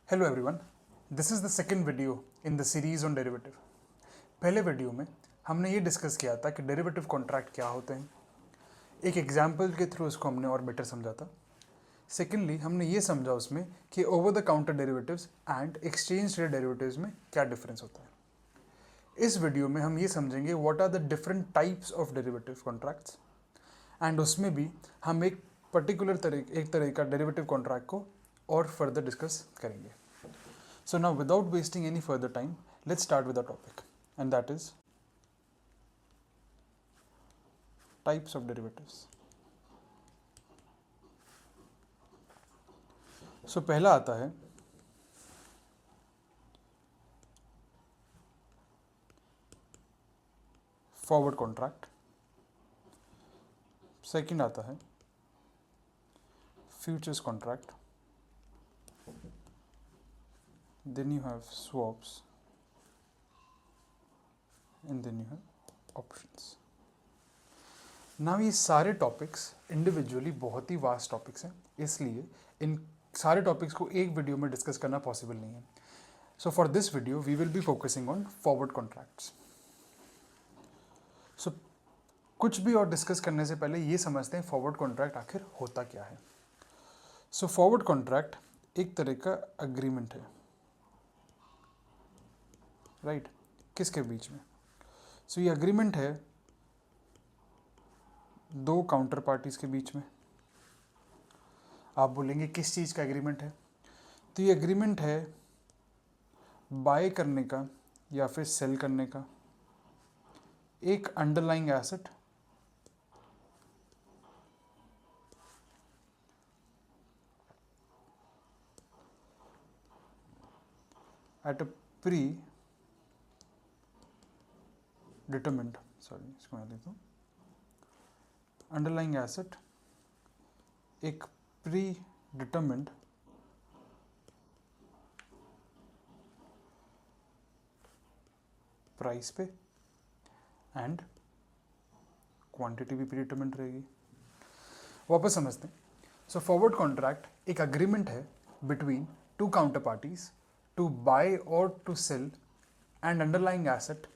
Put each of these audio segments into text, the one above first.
Hello everyone, this is the second video in the series on derivative. पहले video में हमने ये discuss किया था कि डेरिवेटिव कॉन्ट्रैक्ट क्या होते हैं। एक एग्जाम्पल के थ्रू इसको हमने और बेटर समझा था। सेकेंडली हमने ये समझा उसमें कि over the counter derivatives and exchange rate derivatives में क्या डिफरेंस होता है। इस वीडियो में हम ये समझेंगे what are the different types of derivative contracts and उसमें भी हम एक तरह का डेरिवेटिव कॉन्ट्रैक्ट को और फर्दर डिस्कस करेंगे। So now without wasting any further time, let's start with the topic, and that is types of derivatives. So पहला आता है forward contract, second आता है futures contract, then you have swaps, and then you have options. Now ये सारे topics individually बहुत ही vast topics हैं, इसलिए इन सारे टॉपिक्स को एक वीडियो में डिस्कस करना पॉसिबल नहीं है। So for this video we will be focusing on forward contracts. So कुछ भी और डिस्कस करने से पहले ये समझते हैं फॉरवर्ड कॉन्ट्रैक्ट आखिर होता क्या है। सो फॉरवर्ड कॉन्ट्रैक्ट एक तरह का अग्रीमेंट है, राइट किसके बीच में? सो ये अग्रीमेंट है दो काउंटर पार्टीज के बीच में। आप बोलेंगे किस चीज़ का एग्रीमेंट है? तो ये एग्रीमेंट है बाय करने का या फिर सेल करने का एक underlying asset at a predetermined, sorry इसको मैं लिखता हूँ, अंडरलाइंग एसेट एक प्री डिटरमिन्ड प्राइस पे एंड क्वांटिटी भी प्री डिटरमिन्ड रहेगी। वापस समझते हैं। सो फॉरवर्ड कॉन्ट्रैक्ट एक अग्रीमेंट है between two counterparties to buy और to sell and underlying asset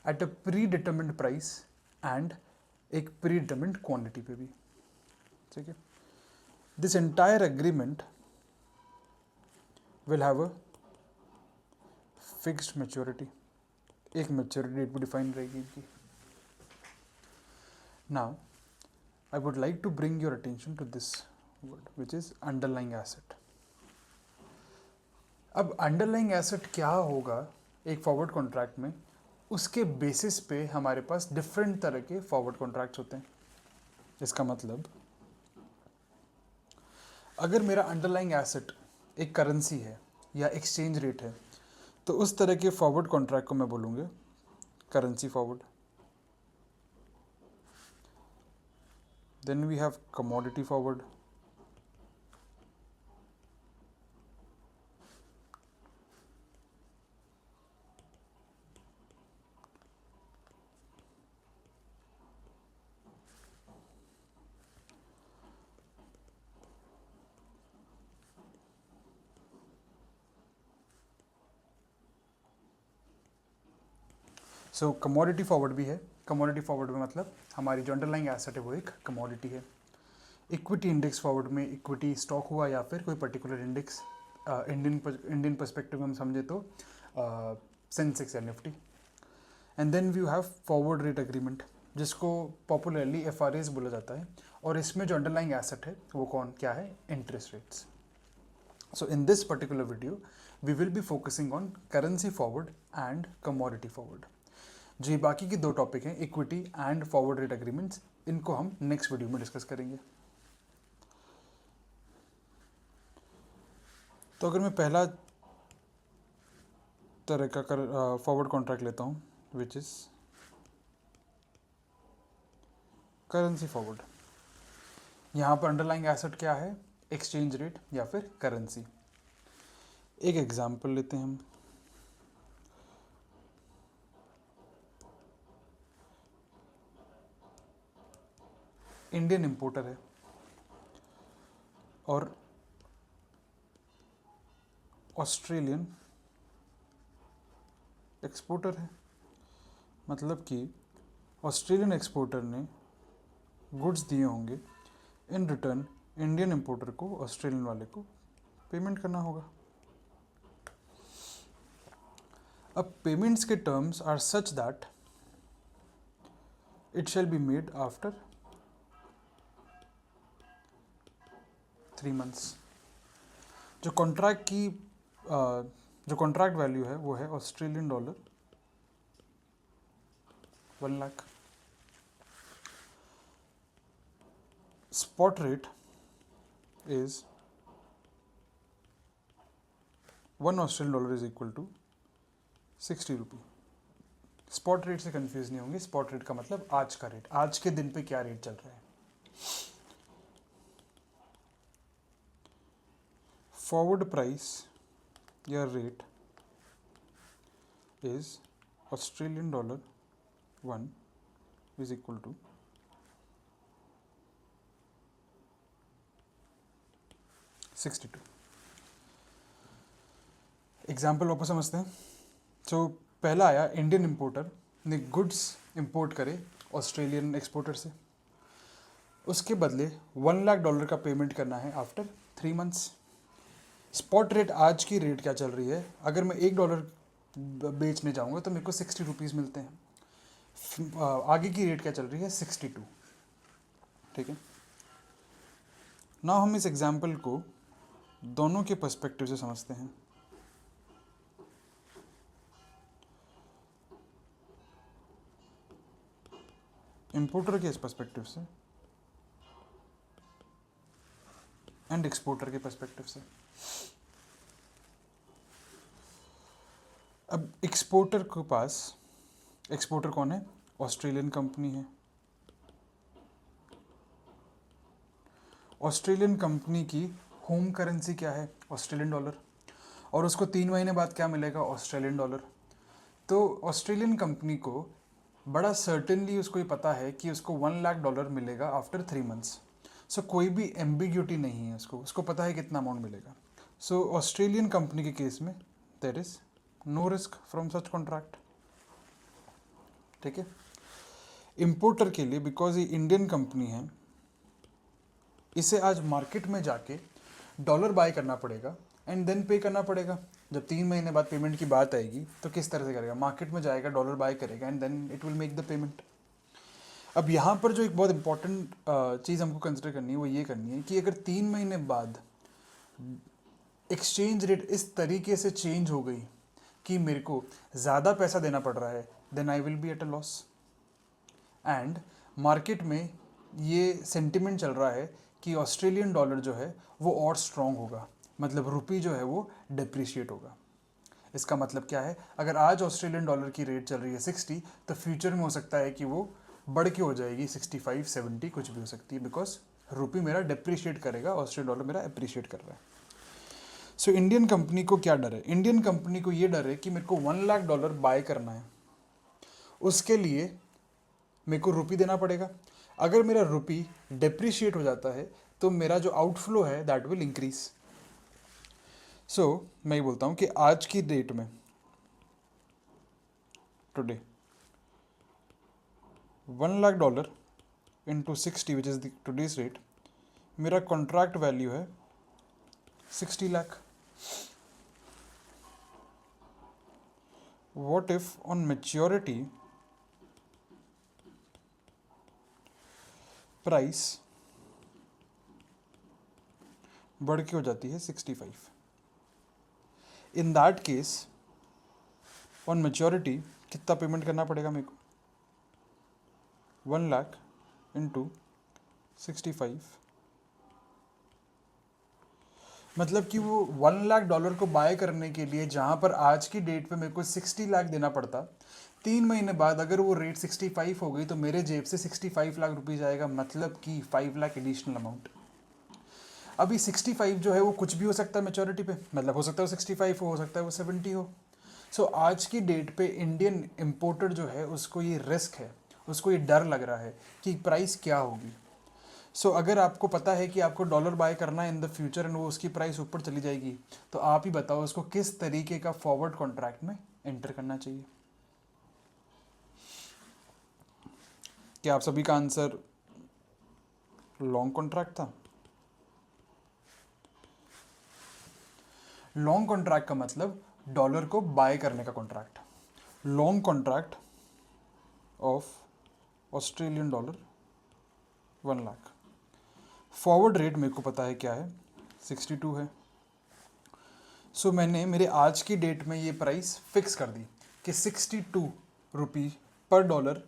at a predetermined price and एक प्री डिटरमिन्ड क्वांटिटी पे भी, ठीक है। This entire agreement will have a fixed maturity, एक maturity date भी define रहेगी इनकी। Now I would like to bring your attention to this word which is underlying asset. अब अंडरलाइंग एसेट क्या होगा एक फॉरवर्ड कॉन्ट्रैक्ट में, उसके बेसिस पे हमारे पास डिफरेंट तरह के फॉरवर्ड कॉन्ट्रैक्ट्स होते हैं। इसका मतलब अगर मेरा अंडरलाइंग एसेट एक करेंसी है या एक्सचेंज रेट है तो उस तरह के फॉरवर्ड कॉन्ट्रैक्ट को मैं बोलूँगा currency forward. Then we have commodity forward, so commodity forward भी है। कमोडिटी फॉरवर्ड में मतलब हमारी जो अंडरलाइंग एसेट है वो एक कमोडिटी है। इक्विटी इंडेक्स फॉरवर्ड में इक्विटी स्टॉक हुआ या फिर कोई पर्टिकुलर इंडेक्स, इंडियन पर्सपेक्टिव में हम समझे तो सेंसेक्स या Nifty. And then we have forward rate agreement जिसको पॉपुलरली FRAs बोला जाता है, और इसमें जो अंडरलाइंग एसेट है वो क्या है? Interest rates. So in this particular video we will be focusing on currency forward and commodity forward. जो बाकी के दो टॉपिक हैं equity and forward rate agreements, इनको हम नेक्स्ट वीडियो में डिस्कस करेंगे। तो अगर मैं पहला तरह का फॉरवर्ड कॉन्ट्रैक्ट लेता हूँ विच इज करेंसी फॉरवर्ड, यहाँ पर अंडरलाइंग एसेट क्या है? एक्सचेंज रेट या फिर करेंसी। एक एग्जांपल लेते हैं हम। इंडियन इंपोर्टर है और ऑस्ट्रेलियन एक्सपोर्टर है, मतलब कि ऑस्ट्रेलियन एक्सपोर्टर ने गुड्स दिए होंगे, इन रिटर्न इंडियन इंपोर्टर को, ऑस्ट्रेलियन वाले को पेमेंट करना होगा। अब पेमेंट्स के terms are such that it shall be made after 3 months। जो कॉन्ट्रैक्ट की जो कॉन्ट्रैक्ट वैल्यू है वो है Australian dollar 1 lakh. Spot rate is 1 Australian dollar is equal to 60 rupee. Spot rate से कंफ्यूज नहीं होंगे, स्पॉट रेट का मतलब आज का रेट, आज के दिन पे क्या रेट चल रहा है। फॉरवर्ड प्राइस या rate is Australian dollar 1 is equal to 62। Example वापस समझते हैं। सो पहला आया, इंडियन इंपोर्टर ने गुड्स इंपोर्ट करे ऑस्ट्रेलियन एक्सपोर्टर से, उसके बदले 1 लाख डॉलर का पेमेंट करना है आफ्टर 3 months। स्पॉट रेट आज की रेट क्या चल रही है, अगर मैं $1 बेचने जाऊंगा तो मेरे को 60 रुपीज़ मिलते हैं। आगे की रेट क्या चल रही है, 62। ठीक है, ना हम इस एग्जाम्पल को दोनों के पर्सपेक्टिव से समझते हैं। इंपोर्टर के इस पर्सपेक्टिव से एंड एक्सपोर्टर के पर्सपेक्टिव से। अब एक्सपोर्टर के पास, एक्सपोर्टर कौन है, ऑस्ट्रेलियन कंपनी है। ऑस्ट्रेलियन कंपनी की होम करेंसी क्या है, ऑस्ट्रेलियन डॉलर, और उसको 3 महीने बाद क्या मिलेगा, ऑस्ट्रेलियन डॉलर। तो ऑस्ट्रेलियन कंपनी को बड़ा सर्टेनली उसको ये पता है कि उसको 1 लाख डॉलर मिलेगा आफ्टर 3 months। सो कोई भी एम्बिग्यूटी नहीं है, उसको पता है कितना अमाउंट मिलेगा। सो ऑस्ट्रेलियन कंपनी के केस में there is no risk from such contract. ठीक है, इंपोर्टर के लिए बिकॉज ये इंडियन कंपनी है, इसे आज मार्केट में जाके डॉलर बाय करना पड़ेगा एंड देन पे करना पड़ेगा। जब 3 महीने बाद पेमेंट की बात आएगी तो किस तरह से करेगा, मार्केट में जाएगा, डॉलर बाय करेगा and then it will make the payment. अब यहाँ पर जो एक बहुत इंपॉर्टेंट चीज़ हमको कंसिडर करनी है वो ये करनी है कि अगर 3 महीने बाद एक्सचेंज रेट इस तरीके से चेंज हो गई कि मेरे को ज़्यादा पैसा देना पड़ रहा है, then I will be at a loss. And market में ये सेंटिमेंट चल रहा है कि ऑस्ट्रेलियन डॉलर जो है वो और स्ट्रॉन्ग होगा, मतलब रुपी जो है वो डिप्रिशिएट होगा। इसका मतलब क्या है, अगर आज ऑस्ट्रेलियन डॉलर की रेट चल रही है 60, तो फ्यूचर में हो सकता है कि वो बढ़ के हो जाएगी 65, 70, कुछ भी हो सकती है, बिकॉज रुपी मेरा डिप्रिशिएट करेगा, ऑस्ट्रेलियन डॉलर मेरा अप्रिशिएट कर रहा है। सो इंडियन कंपनी को क्या डर है, इंडियन कंपनी को ये डर है कि मेरे को 1 लाख डॉलर बाय करना है, उसके लिए मेरे को रुपी देना पड़ेगा। अगर मेरा रुपी डिप्रिशिएट हो जाता है तो मेरा जो आउटफ्लो है दैट विल इंक्रीज। सो मैं ये बोलता हूँ कि आज की डेट में, today, 1 lakh dollar into 60 which is the today's rate, मेरा कॉन्ट्रैक्ट वैल्यू है 60 lakh. What if on maturity price बढ़ के हो जाती है 65। इन दैट केस ऑन मेच्योरिटी कितना पेमेंट करना पड़ेगा मेरे को, 1 लाख इंटू 65, मतलब कि वो 1 लाख डॉलर को बाय करने के लिए जहाँ पर आज की डेट पे मेरे को 60 लाख देना पड़ता, 3 महीने बाद अगर वो रेट 65 हो गई तो मेरे जेब से 65 लाख रुपीज़ आएगा, मतलब कि 5 लाख एडिशनल अमाउंट। अभी 65 जो है वो कुछ भी हो सकता है मेच्योरिटी पे, मतलब हो सकता है वो 65 हो सकता है वो 70 हो। सो आज की डेट पे इंडियन इम्पोर्टर जो है उसको ये रिस्क है, उसको ये डर लग रहा है कि प्राइस क्या होगी। अगर आपको पता है कि आपको डॉलर बाय करना है इन द फ्यूचर एंड वो उसकी प्राइस ऊपर चली जाएगी, तो आप ही बताओ उसको किस तरीके का फॉरवर्ड कॉन्ट्रैक्ट में एंटर करना चाहिए। क्या आप सभी का आंसर लॉन्ग कॉन्ट्रैक्ट था? लॉन्ग कॉन्ट्रैक्ट का मतलब डॉलर को बाय करने का contract. Long contract of Australian dollar 1 lakh. Forward rate मेरे को पता है क्या है, 62 है। मैंने मेरे आज की डेट में ये प्राइस फिक्स कर दी कि 62 रुपी पर डॉलर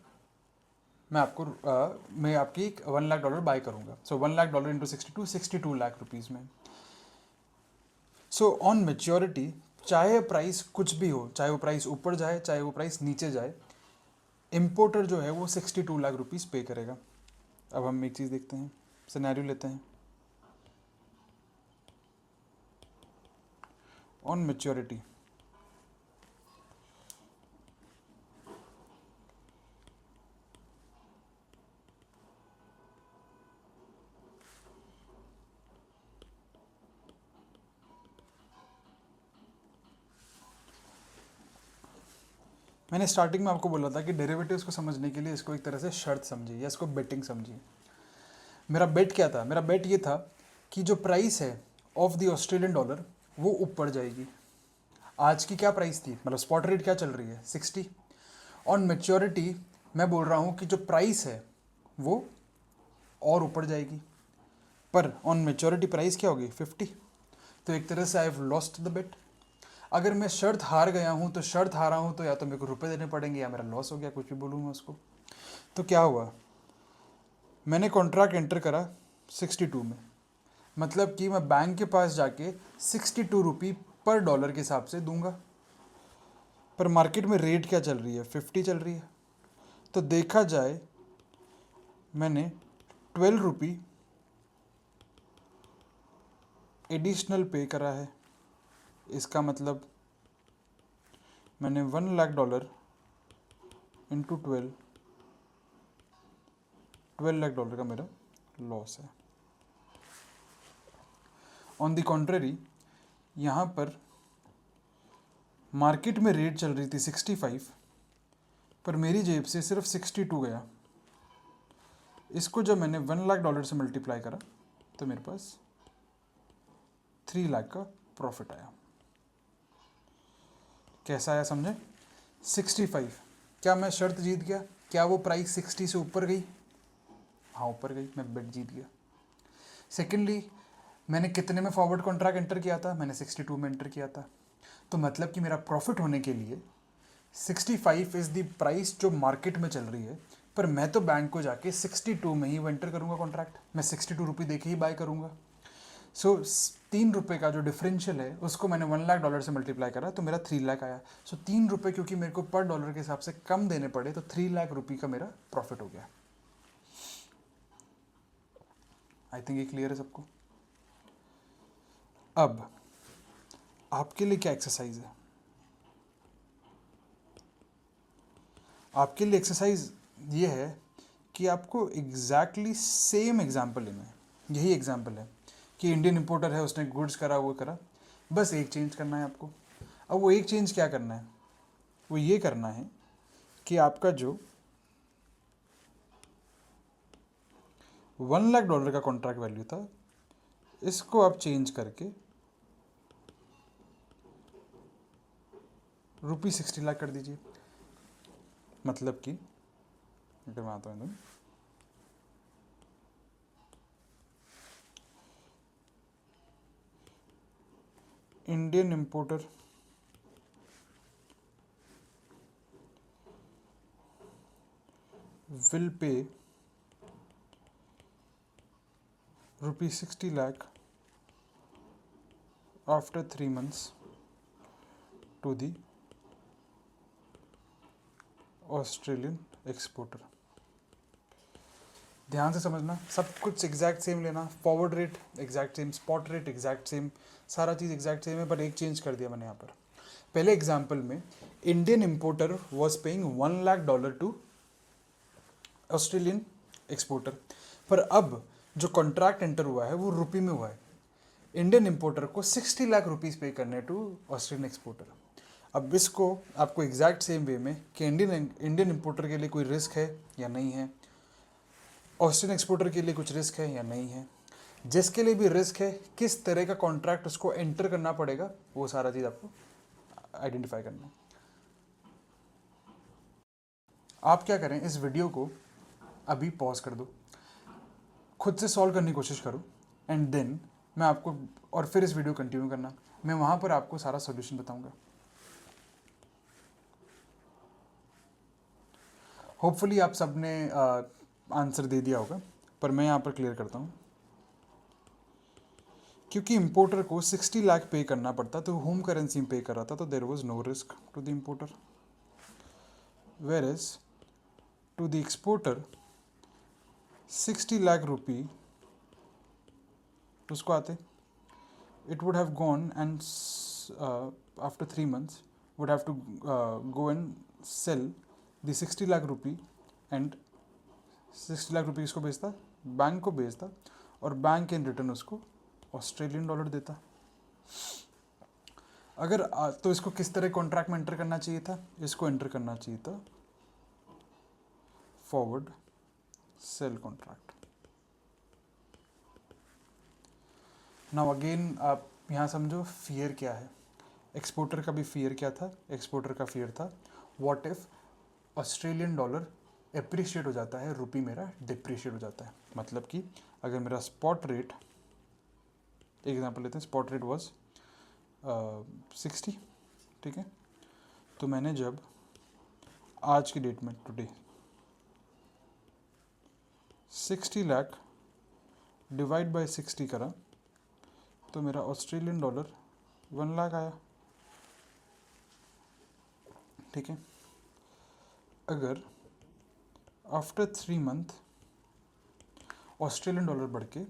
मैं आपकी 1 लाख डॉलर बाय करूंगा। 1 lakh dollar into 62 lakh rupees में। ऑन मेच्योरिटी चाहे प्राइस कुछ भी हो, चाहे वो प्राइस ऊपर जाए चाहे वो प्राइस नीचे जाए, इम्पोर्टर जो है वो 62 लाख रुपीज़ पे करेगा। अब हम एक चीज़ देखते हैं, सिनेरियो लेते हैं। ऑन मेच्योरिटी मैंने स्टार्टिंग में आपको बोला था कि डेरिवेटिव्स को समझने के लिए इसको एक तरह से शर्त समझिए या इसको बेटिंग समझिए। मेरा बेट क्या था? मेरा बेट ये था कि जो प्राइस है ऑफ द ऑस्ट्रेलियन डॉलर वो ऊपर जाएगी। आज की क्या प्राइस थी, मतलब स्पॉट रेट क्या चल रही है, 60। ऑन मेच्योरिटी मैं बोल रहा हूँ कि जो प्राइस है वो और ऊपर जाएगी, पर ऑन मेच्योरिटी प्राइस क्या होगी, 50। तो एक तरह से आई हैव लॉस्ट द बेट। अगर मैं शर्त हार गया हूँ तो शर्त हारा हूँ तो या तो मेरे को रुपए देने पड़ेंगे या मेरा लॉस हो गया, कुछ भी बोलूँ मैं उसको। तो क्या हुआ, मैंने कॉन्ट्रैक्ट एंटर करा 62 में, मतलब कि मैं बैंक के पास जाके 62 रुपी पर डॉलर के हिसाब से दूंगा, पर मार्केट में रेट क्या चल रही है, 50 चल रही है। तो देखा जाए मैंने 12 रुपी एडिशनल पे करा है। इसका मतलब मैंने 1 lakh dollar into 12 lakh dollar का मेरा लॉस है। ऑन द कॉन्ट्ररी यहाँ पर मार्केट में रेट चल रही थी 65, पर मेरी जेब से सिर्फ 62 गया। इसको जब मैंने 1 लाख डॉलर से मल्टीप्लाई करा तो मेरे पास 3 लाख का प्रॉफिट आया। कैसा आया समझे? 65, क्या मैं शर्त जीत गया? क्या वो प्राइस 60 से ऊपर गई? हाँ ऊपर गई, मैं बेट जीत गया। सेकेंडली मैंने कितने में फॉरवर्ड कॉन्ट्रैक्ट एंटर किया था? मैंने 62 में एंटर किया था। तो मतलब कि मेरा प्रॉफिट होने के लिए 65 इज़ द प्राइस जो मार्केट में चल रही है, पर मैं तो बैंक को जाके 62 में ही एंटर करूँगा कॉन्ट्रैक्ट, मैं 62 रुपये दे के ही बाय करूँगा। 3 रुपये का जो डिफरेंशियल है उसको मैंने 1 लाख डॉलर से मल्टीप्लाई करा तो मेरा 3 लाख आया। 3 रुपये क्योंकि मेरे को पर डॉलर के हिसाब से कम देने पड़े तो 3 लाख रुपये का मेरा प्रॉफिट हो गया। आई थिंक ये क्लियर है सबको। अब आपके लिए क्या एक्सरसाइज है? आपके लिए एक्सरसाइज ये है कि आपको एग्जैक्टली सेम एग्जाम्पल लेना है। यही एग्जाम्पल है कि इंडियन इंपोर्टर है, उसने गुड्स करा, वो करा, बस एक चेंज करना है आपको। अब वो एक चेंज क्या करना है? वो ये करना है कि आपका जो 1 लाख डॉलर का कॉन्ट्रैक्ट वैल्यू था इसको आप चेंज करके ₹60 लाख कर दीजिए। मतलब कि मैं आता हूँ एकदम, Indian importer will pay ₹60 lakh after 3 months to the Australian exporter। ध्यान से समझना, सब कुछ एग्जैक्ट सेम लेना, forward rate exact same, spot rate exact same, सारा चीज़ एग्जैक्ट सेम है, पर एक चेंज कर दिया मैंने यहाँ पर। पहले एग्जाम्पल में Indian importer was paying 1 lakh dollar to Australian exporter, पर अब जो कॉन्ट्रैक्ट एंटर हुआ है वो रुपये में हुआ है। इंडियन इंपोर्टर को 60 लाख रुपीस पे करने टू ऑस्ट्रेलियन एक्सपोर्टर। अब इसको आपको एग्जैक्ट सेम वे में कि इंडियन इंपोर्टर के लिए कोई रिस्क है या नहीं है, ऑस्ट्रेलियन एक्सपोर्टर के लिए कुछ रिस्क है या नहीं है, जिसके लिए भी रिस्क है किस तरह का कॉन्ट्रैक्ट उसको एंटर करना पड़ेगा, वो सारा चीज़ आपको आइडेंटिफाई करना है। आप क्या करें, इस वीडियो को अभी पॉज कर दो, खुद से सॉल्व करने की कोशिश करो, एंड देन मैं आपको, और फिर इस वीडियो कंटिन्यू करना, मैं वहाँ पर आपको सारा सॉल्यूशन बताऊंगा। होपफुली आप सब ने आंसर दे दिया होगा, पर मैं यहाँ पर क्लियर करता हूँ। क्योंकि इंपोर्टर को 60 लाख पे करना पड़ता, तो होम करेंसी में पे कर रहा था, तो there was no risk to the importer. Whereas to the exporter 60 lakh rupee उसको आते, it would have gone and after 3 months would have to go and sell the 60 lakh rupee, and 60 lakh रुपये किसको बेचता, बैंक को बेचता, और bank in return उसको Australian dollar देता। अगर तो इसको किस तरह कॉन्ट्रैक्ट में एंटर करना चाहिए था, इसको एंटर करना चाहिए था forward sale contract. Now again आप यहाँ समझो फियर क्या है। एक्सपोर्टर का भी फियर क्या था, एक्सपोर्टर का फियर था what if Australian dollar appreciate हो जाता है, रुपी मेरा डिप्रिशिएट हो जाता है। मतलब कि अगर मेरा स्पॉट रेट, एक एग्जांपल लेते हैं, स्पॉट रेट वाज 60, ठीक है, तो मैंने जब आज की डेट में टुडे 60 लाख डिवाइड बाय 60 करा, तो मेरा ऑस्ट्रेलियन डॉलर 1 लाख आया, ठीक है। अगर आफ्टर 3 मंथ ऑस्ट्रेलियन डॉलर बढ़ के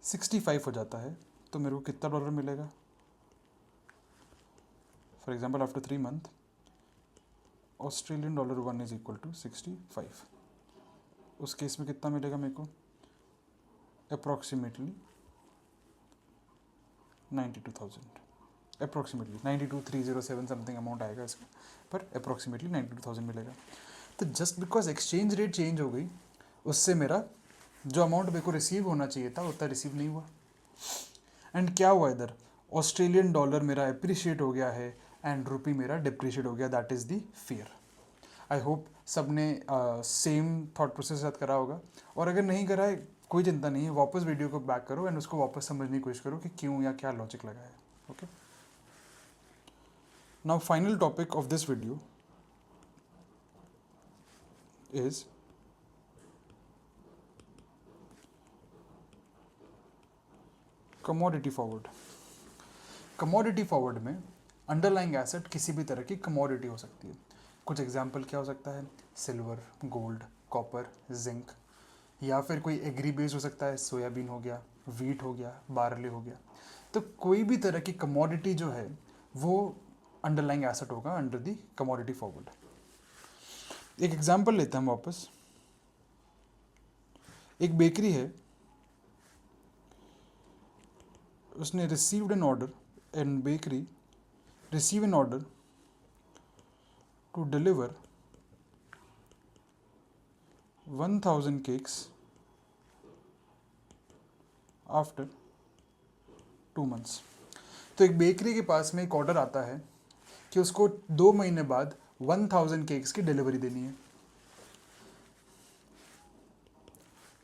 65 हो जाता है, तो मेरे को कितना डॉलर मिलेगा। For example after 3 month Australian dollar 1 is equal to 65, उस केस में कितना मिलेगा मेरे को, अप्रॉक्सीमेटली 92,000, अप्रॉक्सीमेटली 92,307 समथिंग अमाउंट आएगा इसका, पर अप्रॉक्सीमेटली 92,000 मिलेगा। तो just because exchange rate change हो गई, उससे मेरा जो अमाउंट मेरे को रिसीव होना चाहिए था उतना रिसीव नहीं हुआ। एंड क्या हुआ इधर, ऑस्ट्रेलियन डॉलर मेरा अप्रिशिएट हो गया है एंड रुपी मेरा डिप्रिशिएट हो गया, that is the fear. I hope सब ने सेम थॉट प्रोसेस साथ करा होगा, और अगर नहीं करा है कोई चिंता नहीं है, वापस वीडियो को बैक करो एंड उसको वापस समझने की कोशिश करो कि क्यों या क्या लॉजिक लगा है। Okay, now final topic of this video is commodity forward. Commodity forward में अंडरलाइंग एसेट किसी भी तरह की कमोडिटी हो सकती है। कुछ एग्जांपल क्या हो सकता है, सिल्वर, गोल्ड, कॉपर, जिंक, या फिर कोई एग्री बेस हो सकता है, सोयाबीन हो गया, वीट हो गया, बार्ले हो गया। तो कोई भी तरह की कमोडिटी जो है वो अंडरलाइंग एसेट होगा अंडर दी कमोडिटी फॉरवर्ड। एक एग्जांपल लेते हैं हम वापस। एक बेकरी है, उसने received an order, and bakery receive an order to deliver 1000 cakes after 2 months। तो एक बेकरी के पास में एक ऑर्डर आता है कि उसको 2 महीने बाद 1000 केक्स की डिलीवरी देनी है।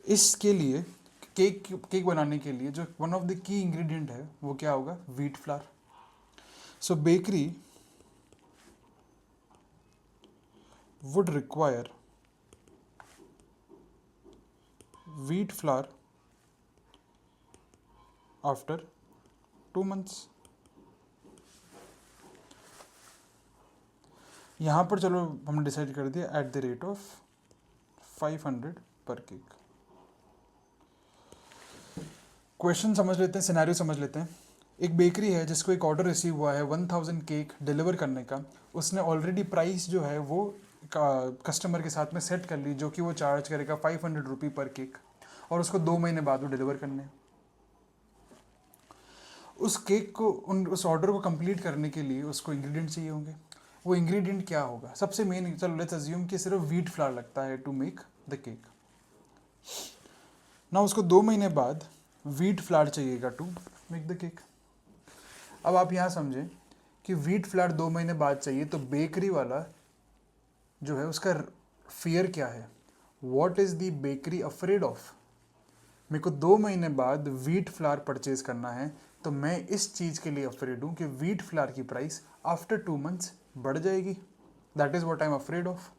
इसके लिए केक बनाने के लिए जो one of the key ingredient है वो क्या होगा, wheat flour. So bakery would require wheat flour after 2 months। यहाँ पर चलो हमने डिसाइड कर दिया एट द रेट ऑफ 500 पर केक। क्वेश्चन समझ लेते हैं, सिनेरियो समझ लेते हैं। एक बेकरी है जिसको एक ऑर्डर रिसीव हुआ है 1000 केक डिलीवर करने का। उसने ऑलरेडी प्राइस जो है वो कस्टमर के साथ में सेट कर ली, जो कि वो चार्ज करेगा 500 रुपये पर केक। और उसको 2 महीने बाद वो डिलीवर करने हैं। उस केक को उस ऑर्डर को कंप्लीट करने के लिए उसको इंग्रेडिएंट चाहिए होंगे। वो इंग्रेडिएंट क्या होगा? सबसे मेन, चलो लेट्स अज्यूम कि सिर्फ व्हीट फ्लावर लगता है टू मेक द केक। ना उसको 2 महीने बाद व्हीट फ्लावर चाहिएगा टू मेक द केक। अब आप यहाँ समझें कि व्हीट फ्लावर 2 महीने बाद चाहिए, तो बेकरी वाला जो है उसका फियर क्या है? What is the bakery afraid of? मेरे को 2 महीने बाद व्हीट फ्लावर परचेज करना है, तो मैं इस चीज़ के लिए अफ्रेड हूँ कि व्हीट फ्लावर की प्राइस आफ्टर 2 मंथ्स बढ़ जाएगी। That is what I am afraid of.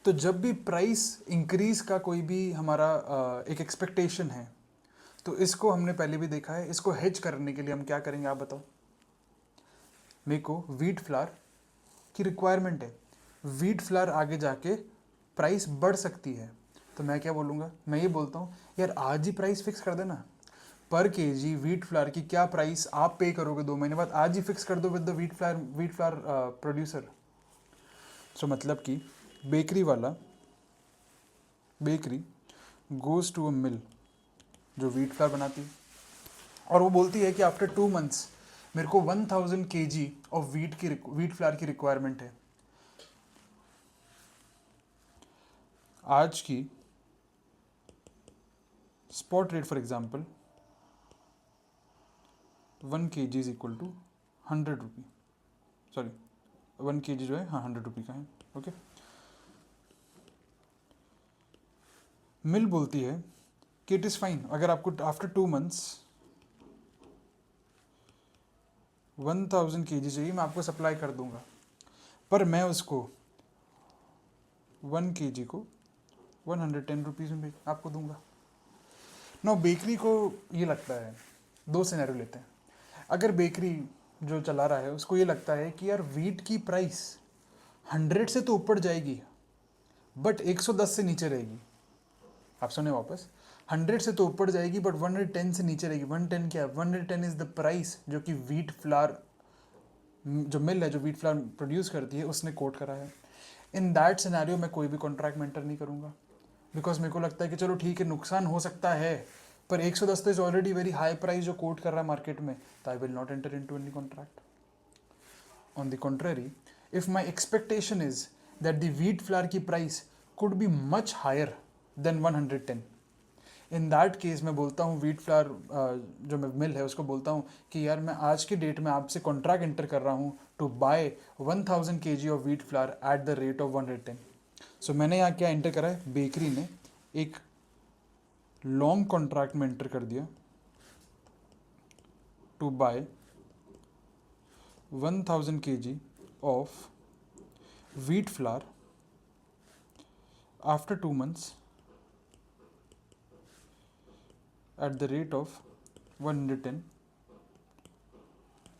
तो जब भी प्राइस इंक्रीज का कोई भी हमारा एक एक्सपेक्टेशन है, तो इसको हमने पहले भी देखा है, इसको हेज करने के लिए हम क्या करेंगे, आप बताओ। मेरे को व्हीट फ्लावर की रिक्वायरमेंट है, व्हीट फ्लावर आगे जाके प्राइस बढ़ सकती है, तो मैं क्या बोलूँगा? मैं ये बोलता हूँ यार आज ही प्राइस फिक्स कर देना, पर केजी व्हीट फ्लावर की क्या प्राइस आप पे करोगे 2 महीने बाद, आज ही फिक्स कर दो with the wheat flour producer. So मतलब कि bakery goes to a mill जो व्हीट फ्लावर बनाती है, और वो बोलती है कि आफ्टर 2 मंथ्स मेरे को 1000 kg ऑफ व्हीट फ्लावर की रिक्वायरमेंट है। आज की spot rate for example 1 kg is equal to 100 rupee, sorry 1 kg जो है, हाँ 100 रुपी का है, ओके। मिल बोलती है कि इट इज़ फाइन, अगर आपको आफ्टर 2 मंथ्स 1000 kg चाहिए, मैं आपको सप्लाई कर दूंगा, पर मैं उसको 1 kg को 110 रुपीज़ में आपको दूंगा। नो बेकरी को ये लगता है, 2 सिनेरियो लेते हैं। अगर बेकरी जो चला रहा है उसको ये लगता है कि यार व्हीट की प्राइस 100 से तो ऊपर जाएगी, बट 110 से नीचे रहेगी। आप सुने वापस, 100 से तो ऊपर जाएगी बट 110 से नीचे रहेगी। 110 क्या है? 110 इज द प्राइस जो कि व्हीट फ्लावर जो मिल है, जो व्हीट फ्लावर प्रोड्यूस करती है, उसने कोट करा है। इन दैट सिनेरियो मैं कोई भी कॉन्ट्रैक्ट में एंटर नहीं करूँगा, बिकॉज मेरे को लगता है कि चलो ठीक है नुकसान हो सकता है, पर 110 तो is already very high price जो कोट कर रहा है मार्केट में, तो I will not enter into any contract. On the contrary, if my expectation is that the wheat flour की price could be much higher than 110, in that case मैं बोलता हूँ व्हीट फ्लावर जो मिल है उसको बोलता हूँ कि यार मैं आज की डेट में आपसे कॉन्ट्रैक्ट एंटर कर रहा हूँ to buy 1000 kg of wheat flour at the rate of 110। So मैंने यहाँ क्या एंटर करा है? बेकरी ने एक लॉन्ग कॉन्ट्रैक्ट में एंटर कर दिया to buy 1000 kg of wheat flour after 2 months at the rate of 110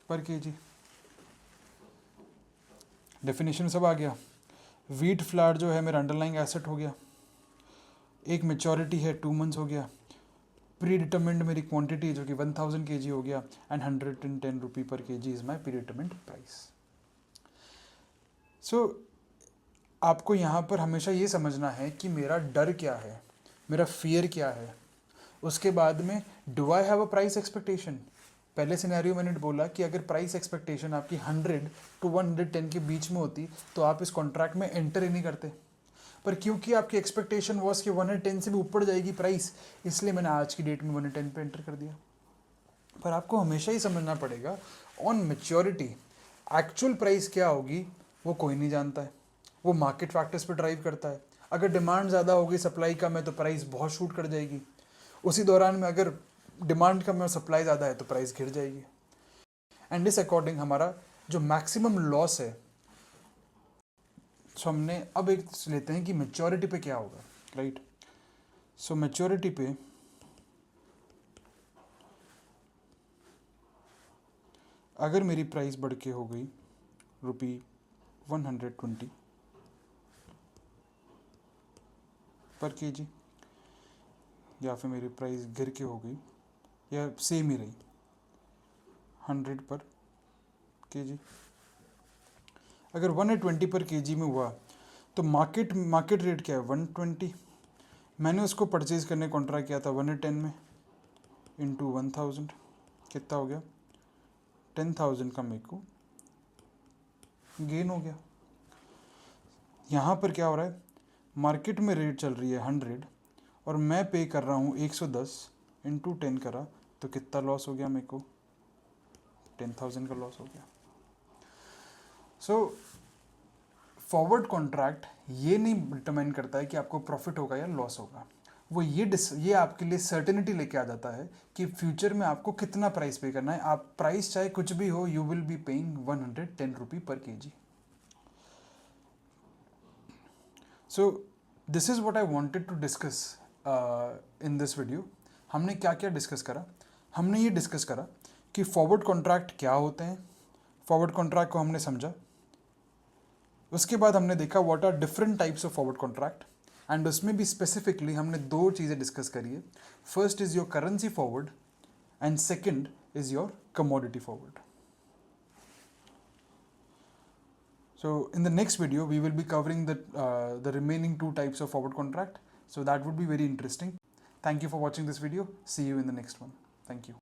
पर kg। डेफिनेशन सब आ गया। व्हीट फ्लावर जो है मेरा अंडरलाइंग एसेट हो गया, एक मेच्योरिटी है 2 months हो गया, प्री डिटरमिंड मेरी क्वांटिटी जो कि 1000 kg हो गया, एंड 110 रुपी पर kg is my predetermined price. So आपको यहाँ पर हमेशा ये समझना है कि मेरा डर क्या है, मेरा फियर क्या है। उसके बाद में do I have a price expectation. पहले सिनेरियो मैंने बोला कि अगर प्राइस एक्सपेक्टेशन आपकी 100 to 110 के बीच में होती तो आप इस कॉन्ट्रैक्ट में एंटर ही नहीं करते, पर क्योंकि आपकी एक्सपेक्टेशन वॉज कि 110 से भी ऊपर जाएगी प्राइस, इसलिए मैंने आज की डेट में 110 पे एंटर कर दिया। पर आपको हमेशा ही समझना पड़ेगा ऑन मैच्योरिटी एक्चुअल प्राइस क्या होगी वो कोई नहीं जानता है, वो मार्केट फैक्टर्स पे ड्राइव करता है। अगर डिमांड ज़्यादा होगी, सप्लाई कम है, तो प्राइस बहुत शूट कर जाएगी। उसी दौरान में अगर डिमांड कम है और सप्लाई ज़्यादा है तो प्राइस गिर जाएगी। एंड इस अकॉर्डिंग हमारा जो मैक्सिमम लॉस है, सो हमने अब एक लेते हैं कि मैच्योरिटी पे क्या होगा, राइट। सो मैच्योरिटी पे अगर मेरी प्राइस बढ़ के हो गई ₹120 पर kg, या फिर मेरी प्राइस गिर के हो गई या सेम ही रही 100 पर kg, अगर 120 पर kg में हुआ तो मार्केट रेट क्या है 120, मैंने उसको परचेज करने कॉन्ट्रैक्ट किया था 110 में इंटू 1000, कितना हो गया 10,000 का मेरे को गेन हो गया। यहाँ पर क्या हो रहा है, मार्केट में रेट चल रही है 100 और मैं पे कर रहा हूँ 110 इंटू 10 करा, तो कितना लॉस हो गया मेरे को 10,000 का लॉस हो गया। सो फॉरवर्ड कॉन्ट्रैक्ट ये नहीं डिटरमाइन करता है कि आपको प्रॉफिट होगा या लॉस होगा, वो ये आपके लिए सर्टेनिटी लेके आ जाता है कि फ्यूचर में आपको कितना प्राइस पे करना है। आप प्राइस चाहे कुछ भी हो, you will be paying 110 rupee per KG. So this is what I wanted to discuss in this video. हमने क्या क्या डिस्कस करा, हमने ये डिस्कस करा कि फॉरवर्ड कॉन्ट्रैक्ट क्या होते हैं, फॉरवर्ड कॉन्ट्रैक्ट को हमने समझा। उसके बाद हमने देखा what are different types of forward contract, and उसमें भी स्पेसिफिकली हमने दो चीज़ें डिस्कस करी है। First is your currency forward and second is your commodity forward. So in the next video, we will be covering the remaining two types of forward contract. So that would be very interesting. Thank you for watching this video. See you in the next one. Thank you.